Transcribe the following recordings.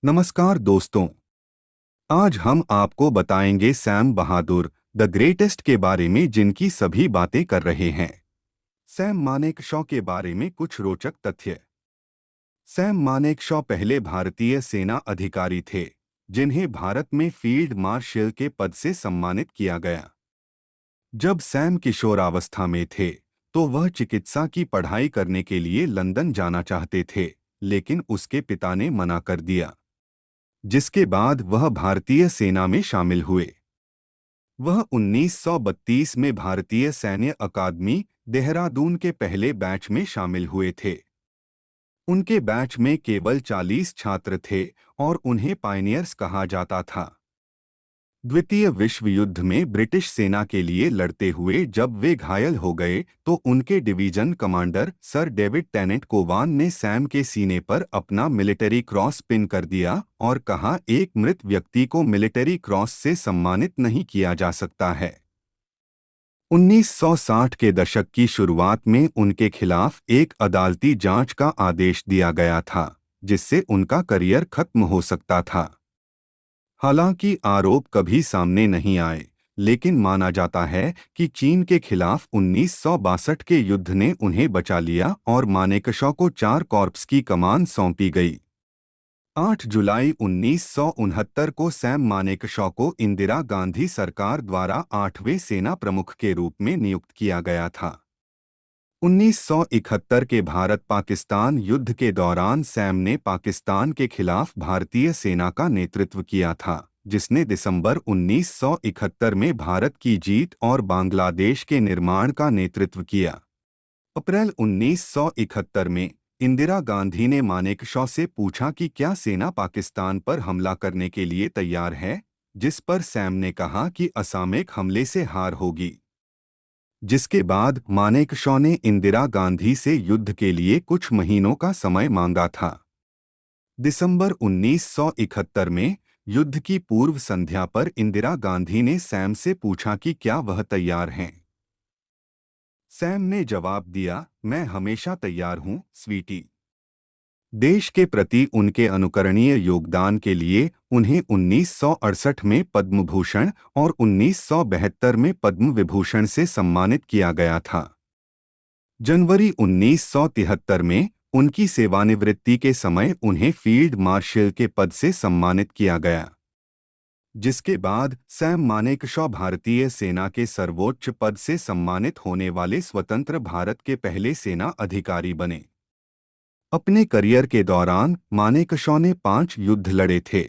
नमस्कार दोस्तों। आज हम आपको बताएंगे सैम बहादुर द ग्रेटेस्ट के बारे में जिनकी सभी बातें कर रहे हैं। सैम मानेकशॉ के बारे में कुछ रोचक तथ्य। सैम मानेकशॉ पहले भारतीय सेना अधिकारी थे जिन्हें भारत में फील्ड मार्शल के पद से सम्मानित किया गया। जब सैम किशोरावस्था में थे तो वह चिकित्सा की पढ़ाई करने के लिए लंदन जाना चाहते थे, लेकिन उसके पिता ने मना कर दिया, जिसके बाद वह भारतीय सेना में शामिल हुए। वह 1932 में भारतीय सैन्य अकादमी, देहरादून के पहले बैच में शामिल हुए थे। उनके बैच में केवल 40 छात्र थे और उन्हें पायनियर्स कहा जाता था। द्वितीय विश्व युद्ध में ब्रिटिश सेना के लिए लड़ते हुए जब वे घायल हो गए तो उनके division commander sir David Tennant Cowan ने सैम के सीने पर अपना मिलिट्री क्रॉस पिन कर दिया और कहा, एक मृत व्यक्ति को मिलिट्री क्रॉस से सम्मानित नहीं किया जा सकता है। 1960 के दशक की शुरुआत में उनके खिलाफ एक अदालती जांच का आदेश दिया गया था, जिससे उनका करियर खत्म हो सकता था। हालांकि आरोप कभी सामने नहीं आए, लेकिन माना जाता है कि चीन के खिलाफ 1962 के युद्ध ने उन्हें बचा लिया और मानेकशॉ को 4 कॉर्प्स की कमान सौंपी गई। 8 जुलाई 1969 को सैम मानेकशॉ को इंदिरा गांधी सरकार द्वारा 8वें सेना प्रमुख के रूप में नियुक्त किया गया था। 1971 के भारत-पाकिस्तान युद्ध के दौरान सैम ने पाकिस्तान के खिलाफ भारतीय सेना का नेतृत्व किया था, जिसने दिसंबर 1971 में भारत की जीत और बांग्लादेश के निर्माण का नेतृत्व किया। अप्रैल 1971 में इंदिरा गांधी ने मानेकशॉ से पूछा कि क्या सेना पाकिस्तान पर हमला करने के लिए तैयार है, जिस पर सैम ने कहा कि असामयिक हमले से हार होगी। जिसके बाद मानेकशॉ ने इंदिरा गांधी से युद्ध के लिए कुछ महीनों का समय मांगा था। दिसंबर 1971 में युद्ध की पूर्व संध्या पर इंदिरा गांधी ने सैम से पूछा कि क्या वह तैयार हैं। सैम ने जवाब दिया, मैं हमेशा तैयार हूं, स्वीटी। देश के प्रति उनके अनुकरणीय योगदान के लिए उन्हें 1968 में पद्म भूषण और 1972 में पद्म विभूषण से सम्मानित किया गया था। जनवरी 1973 में उनकी सेवानिवृत्ति के समय उन्हें फील्ड मार्शल के पद से सम्मानित किया गया, जिसके बाद सैम मानेकशॉ भारतीय सेना के सर्वोच्च पद से सम्मानित होने वाले स्वतंत्र भारत के पहले सेना अधिकारी बने। अपने करियर के दौरान मानेकशॉ ने 5 युद्ध लड़े थे।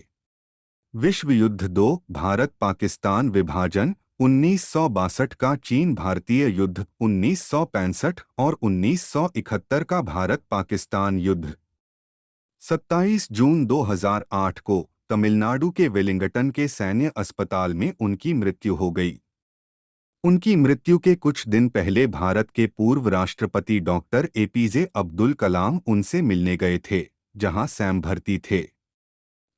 विश्व युद्ध 2, भारत पाकिस्तान विभाजन, 1962 का चीन भारतीय युद्ध, 1965 और 1971 का भारत पाकिस्तान युद्ध। 27 जून 2008 को तमिलनाडु के वेलिंगटन के सैन्य अस्पताल में उनकी मृत्यु हो गई। उनकी मृत्यु के कुछ दिन पहले भारत के पूर्व राष्ट्रपति डॉक्टर एपीजे अब्दुल कलाम उनसे मिलने गए थे, जहां सैम भर्ती थे।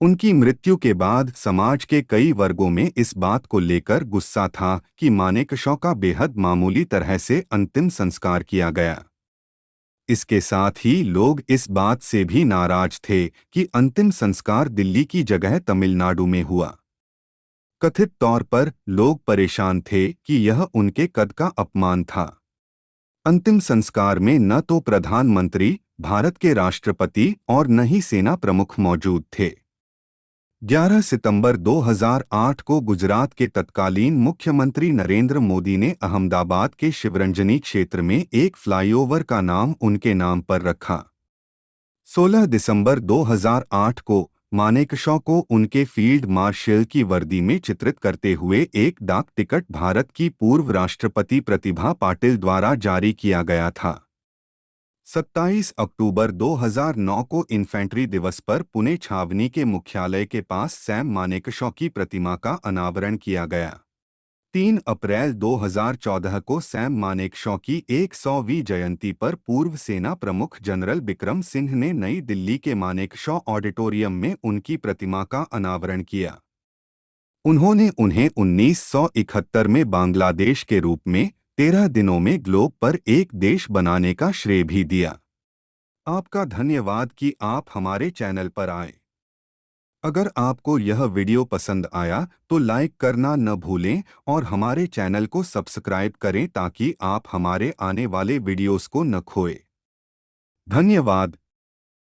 उनकी मृत्यु के बाद समाज के कई वर्गों में इस बात को लेकर गुस्सा था कि मानेकशॉ का बेहद मामूली तरह से अंतिम संस्कार किया गया। इसके साथ ही लोग इस बात से भी नाराज थे कि अंतिम संस्कार दिल्ली की जगह तमिलनाडु में हुआ। कथित तौर पर लोग परेशान थे कि यह उनके कद का अपमान था। अंतिम संस्कार में न तो प्रधानमंत्री, भारत के राष्ट्रपति और न ही सेना प्रमुख मौजूद थे। 11 सितंबर 2008 को गुजरात के तत्कालीन मुख्यमंत्री नरेंद्र मोदी ने अहमदाबाद के शिवरंजनी क्षेत्र में एक फ्लाईओवर का नाम उनके नाम पर रखा। 16 दिसंबर 2008 को मानेकशॉ को उनके फील्ड मार्शल की वर्दी में चित्रित करते हुए एक डाक टिकट भारत की पूर्व राष्ट्रपति प्रतिभा पाटिल द्वारा जारी किया गया था। 27 अक्टूबर 2009 को इन्फेंट्री दिवस पर पुणे छावनी के मुख्यालय के पास सैम मानेकशॉ की प्रतिमा का अनावरण किया गया। 3 अप्रैल 2014 को सैम मानेकशॉ की 100वीं जयंती पर पूर्व सेना प्रमुख जनरल बिक्रम सिंह ने नई दिल्ली के मानेकशॉ ऑडिटोरियम में उनकी प्रतिमा का अनावरण किया। उन्होंने उन्हें 1971 में बांग्लादेश के रूप में 13 दिनों में ग्लोब पर एक देश बनाने का श्रेय भी दिया। आपका धन्यवाद कि आप हमारे चैनल पर आए। अगर आपको यह वीडियो पसंद आया तो लाइक करना न भूलें और हमारे चैनल को सब्सक्राइब करें ताकि आप हमारे आने वाले वीडियोस को न खोएं। धन्यवाद।